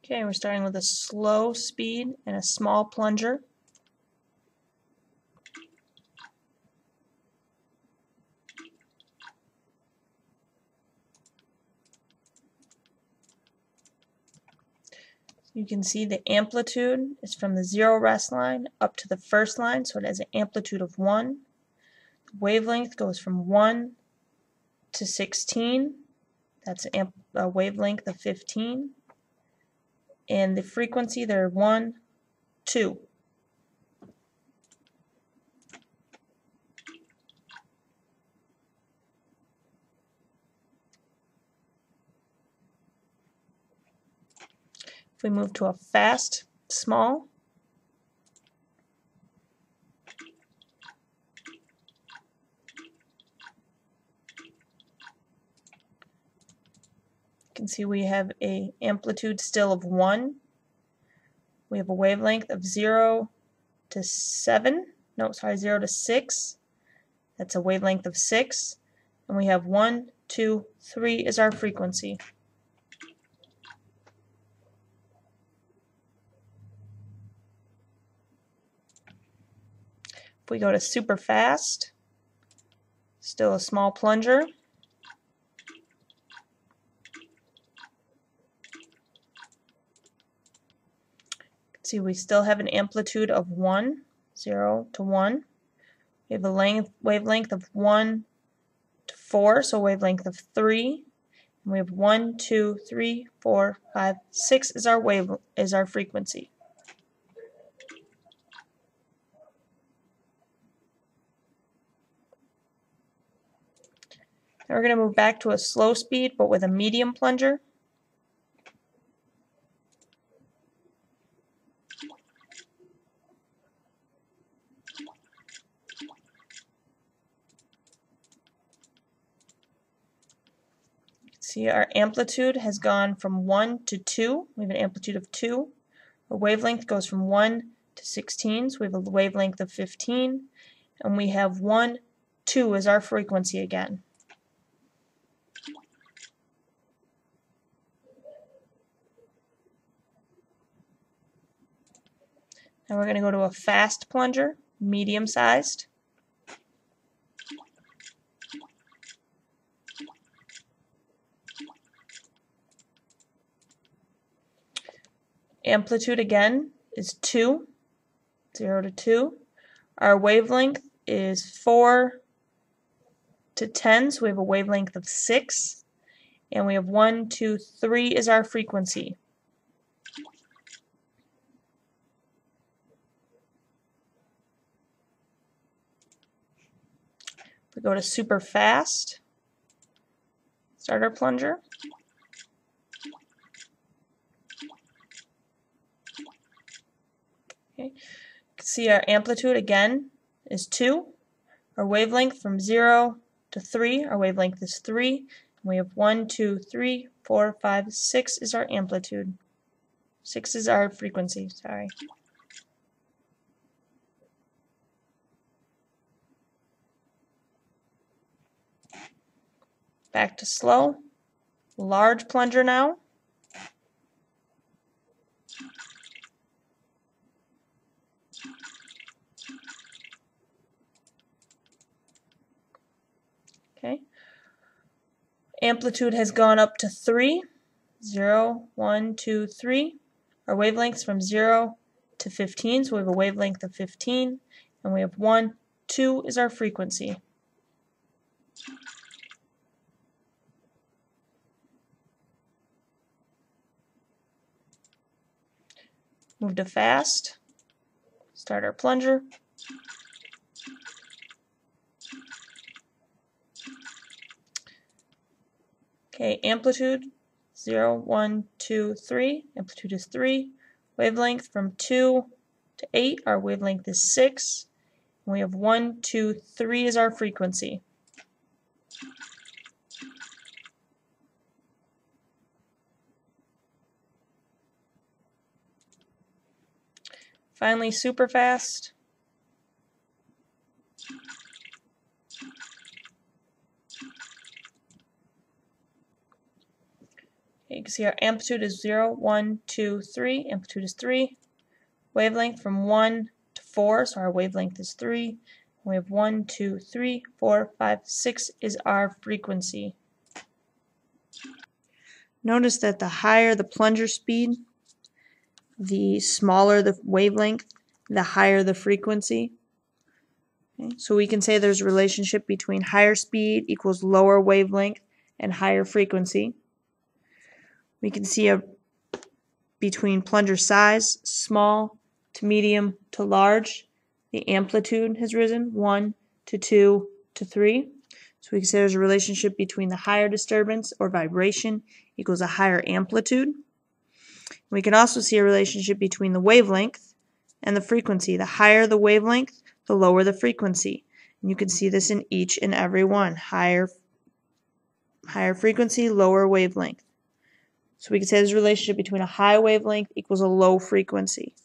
Okay, we're starting with a slow speed and a small plunger. You can see the amplitude is from the 0 rest line up to the first line, so it has an amplitude of 1. The wavelength goes from 1 to 16. That's a wavelength of 15. And the frequency, there are 1, 2. If we move to a fast, small, you can see we have an amplitude still of 1. We have a wavelength of 0 to 7. No, sorry, 0 to 6. That's a wavelength of 6. And we have 1, 2, 3 is our frequency. If we go to super fast, still a small plunger. See, we still have an amplitude of 1, 0 to 1. We have a wavelength of 1 to 4, so a wavelength of 3. And we have 1, 2, 3, 4, 5, 6 is our frequency. Now we're going to move back to a slow speed, but with a medium plunger. See, our amplitude has gone from 1 to 2. We have an amplitude of 2. Our wavelength goes from 1 to 16, so we have a wavelength of 15. And we have 1, 2 as our frequency again. Now we're going to go to a fast plunger, medium sized. Amplitude again is 2, 0 to 2. Our wavelength is 4 to 10, so we have a wavelength of 6. And we have 1, 2, 3 is our frequency. We go to super fast, start our plunger. Okay. You can see our amplitude again is 2. Our wavelength from 0 to 3, our wavelength is 3. And we have 1, 2, 3, 4, 5, 6 is our amplitude. 6 is our frequency, sorry. Back to slow. Large plunger now. Okay. Amplitude has gone up to 3. 0, 1, 2, 3. Our wavelengths from 0 to 15, so we have a wavelength of 15. And we have 1, 2 is our frequency. Move to fast. Start our plunger. Okay, amplitude 0, 1, 2, 3. Amplitude is 3. Wavelength from 2 to 8. Our wavelength is 6. And we have 1, 2, 3 is our frequency. Finally, super fast. Okay, You can see our amplitude is 0, 1, 2, 3. Amplitude is 3. Wavelength from 1 to 4, so our wavelength is 3. We have 1, 2, 3, 4, 5, 6 is our frequency. Notice that the higher the plunger speed, the smaller the wavelength, the higher the frequency. Okay, so we can say there's a relationship between higher speed equals lower wavelength and higher frequency. We can see between plunger size, small to medium to large, the amplitude has risen 1 to 2 to 3. So we can say there's a relationship between the higher disturbance or vibration equals a higher amplitude. We can also see a relationship between the wavelength and the frequency. The higher the wavelength, the lower the frequency. And you can see this in each and every one. Higher frequency, lower wavelength. So we can say there's a relationship between a high wavelength equals a low frequency.